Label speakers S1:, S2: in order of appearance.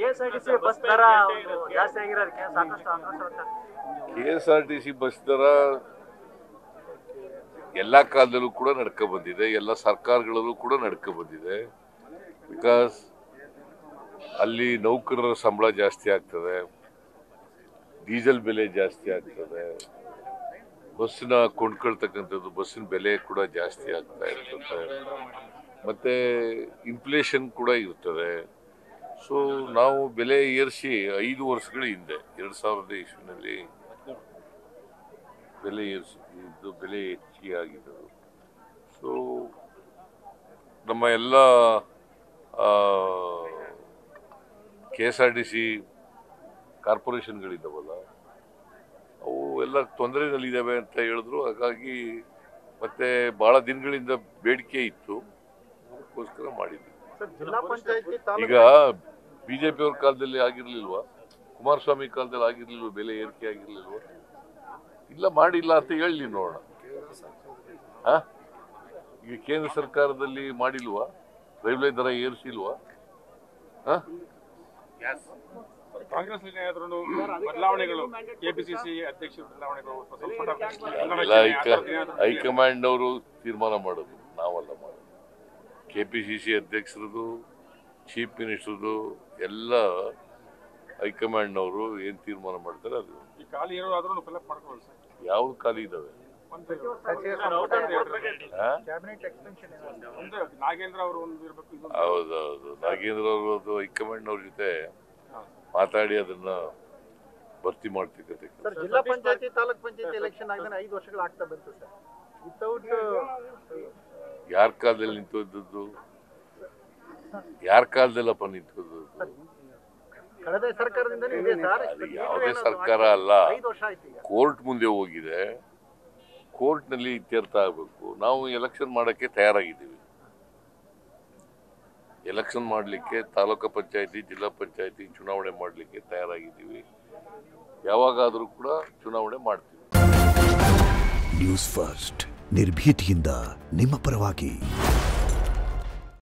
S1: KSRTC bus ದರ ಜಾಸ್ತಿ ಆಗಿರೋದಕ್ಕೆ ಸಾಕಷ್ಟು ಆಕ್ರೋಶ ವ್ಯಕ್ತ.
S2: ಕೆಎಸ್ಆರ್ಟಿಸಿ ಬಸ್ ದರ ಎಲ್ಲ ಕಾಲದಲ್ಲೂ ಕೂಡ ನಡ್ಕೊ ಬಂದಿದೆ, ಎಲ್ಲ ಸರ್ಕಾರಗಳಲ್ಲೂ ಕೂಡ ನಡ್ಕೊ ಬಂದಿದೆ. ಬಿಕಾಸ್ ಅಲ್ಲಿ ನೌಕರರ ಸಂಬಳ ಜಾಸ್ತಿ ಆಗ್ತದೆ, ಡೀಸೆಲ್ ಬೆಲೆ ಜಾಸ್ತಿ ಆಗ್ತದೆ, ಬಸ್ಸಿನ ಕೊಂಡ್ಕೊಳ್ತಕ್ಕಂಥದ್ದು ಬಸ್ಸಿನ ಬೆಲೆ ಕೂಡ ಜಾಸ್ತಿ ಆಗ್ತಾ ಇರ್ತದೆ, ಮತ್ತೆ ಇನ್ಫ್ಲೇಷನ್ ಕೂಡ ಇರ್ತದೆ. ಸೊ ನಾವು ಬೆಲೆ ಏರಿಸಿ 5 ವರ್ಷಗಳ ಹಿಂದೆ 2000 ಇಸ್ವಿನಲ್ಲಿ ಬೆಲೆ ಏರಿಸಿದ್ದು, ಬೆಲೆ ಹೆಚ್ಚಿಗೆ ಆಗಿದ್ದು. ಸೊ ನಮ್ಮ ಎಲ್ಲ KSRTC ಕಾರ್ಪೊರೇಷನ್ಗಳಿದ್ದಾವಲ್ಲ ಅವು ಎಲ್ಲ ತೊಂದರೆನಲ್ಲಿದ್ದಾವೆ ಅಂತ ಹೇಳಿದ್ರು. ಹಾಗಾಗಿ ಮತ್ತೆ ಬಹಳ ದಿನಗಳಿಂದ ಬೇಡಿಕೆ ಇತ್ತು, ಅದಕ್ಕೋಸ್ಕರ ಮಾಡಿದ್ವಿ. ಈಗ ಬಿಜೆಪಿ ಅವ್ರ ಕಾಲದಲ್ಲಿ ಆಗಿರ್ಲಿಲ್ವಾ, ಕುಮಾರಸ್ವಾಮಿ ಕಾಲದಲ್ಲಿ ಆಗಿರ್ಲಿಲ್ವ, ಬೆಲೆ ಏರಿಕೆ ಆಗಿರ್ಲಿಲ್ವ? ಇಲ್ಲ, ಮಾಡಿಲ್ಲ ಅಂತ ಹೇಳಿ ನೋಡೋಣ. ಈಗ ಕೇಂದ್ರ ಸರ್ಕಾರದಲ್ಲಿ ಮಾಡಿಲ್ವಾ, ರೈಲ್ವೆ ದರ ಏರಿಸಿಲ್ವಾ?
S3: ಕಾಂಗ್ರೆಸ್ ಬದಲಾವಣೆಗಳು, ಕೆಪಿಸಿಸಿ ಅಧ್ಯಕ್ಷರ ಬದಲಾವಣೆಗಳು
S2: ಹೈಕಮಾಂಡ್ ಅವರು ತೀರ್ಮಾನ ಮಾಡೋದು, ನಾವಲ್ಲ ಮಾಡೋದು. ಕೆಪಿಸಿಸಿ ಅಧ್ಯಕ್ಷರದು, ಚೀಫ್ ಮಿನಿಸ್ಟರ್ದು ಎಲ್ಲ ಹೈಕಮಾಂಡ್ನವರು ಏನು ತೀರ್ಮಾನ ಮಾಡ್ತಾರೆ ಅದು.
S3: ಖಾಲಿ ಇರೋದಾದ್ರೂ ಫಿಲಪ್ ಮಾಡ್ಕೊಳ್ಳಿ ಸರ್.
S2: ಯಾವ್ದು ಖಾಲಿ ಇದಾವೆ?
S3: ನಾಗೇಂದ್ರ ಅವರು ಒಂದು ಇರಬೇಕು.
S2: ಹೌದೌದು, ನಾಗೇಂದ್ರ ಅವರು ಹೈಕಮಾಂಡ್ನವ್ರ ಜೊತೆ ಮಾತಾಡಿ ಅದನ್ನ ಭರ್ತಿ ಮಾಡ್ತಿದ್ದಕ್ಕೆ.
S1: ಜಿಲ್ಲಾ ಪಂಚಾಯತಿ ತಾಲೂಕ್ ಪಂಚಾಯತಿ ಎಲೆಕ್ಷನ್ ಆಗದೆ 5 ವರ್ಷಗಳು ಆಗ್ತಾ ಬಂತು ಸರ್. ವಿತೌಟ್
S2: ಯಾರ ಕಾಲದಲ್ಲಿ ನಿಂತದ್ದು? ಯಾರ ಕಾಲದಲ್ಲಪ್ಪ ನಿಂತ್ಕೋದು?
S1: ಕಳೆದ ಸರ್ಕಾರದಿಂದಲೇ ಇದೆ ಸರ್.
S2: ಯಾವುದೇ ಸರ್ಕಾರ ಅಲ್ಲ, ಕೋರ್ಟ್ ಮುಂದೆ ಹೋಗಿದೆ, ಕೋರ್ಟ್ನಲ್ಲಿ ಇತ್ಯರ್ಥ ಆಗಬೇಕು. ನಾವು ಎಲೆಕ್ಷನ್ ಮಾಡೋಕ್ಕೆ ತಯಾರಾಗಿದ್ದೀವಿ. ಎಲೆಕ್ಷನ್ ಮಾಡಲಿಕ್ಕೆ ತಾಲೂಕು ಪಂಚಾಯತಿ, ಜಿಲ್ಲಾ ಪಂಚಾಯತಿ ಚುನಾವಣೆ ಮಾಡಲಿಕ್ಕೆ ತಯಾರಾಗಿದ್ದೀವಿ. ಯಾವಾಗಾದರೂ ಕೂಡ ಚುನಾವಣೆ ಮಾಡ್ತೀವಿ.
S4: ನ್ಯೂಸ್ ಫಸ್ಟ್, ನಿರ್ಭೀತಿಯಿಂದ ನಿಮ್ಮ ಪರವಾಗಿ.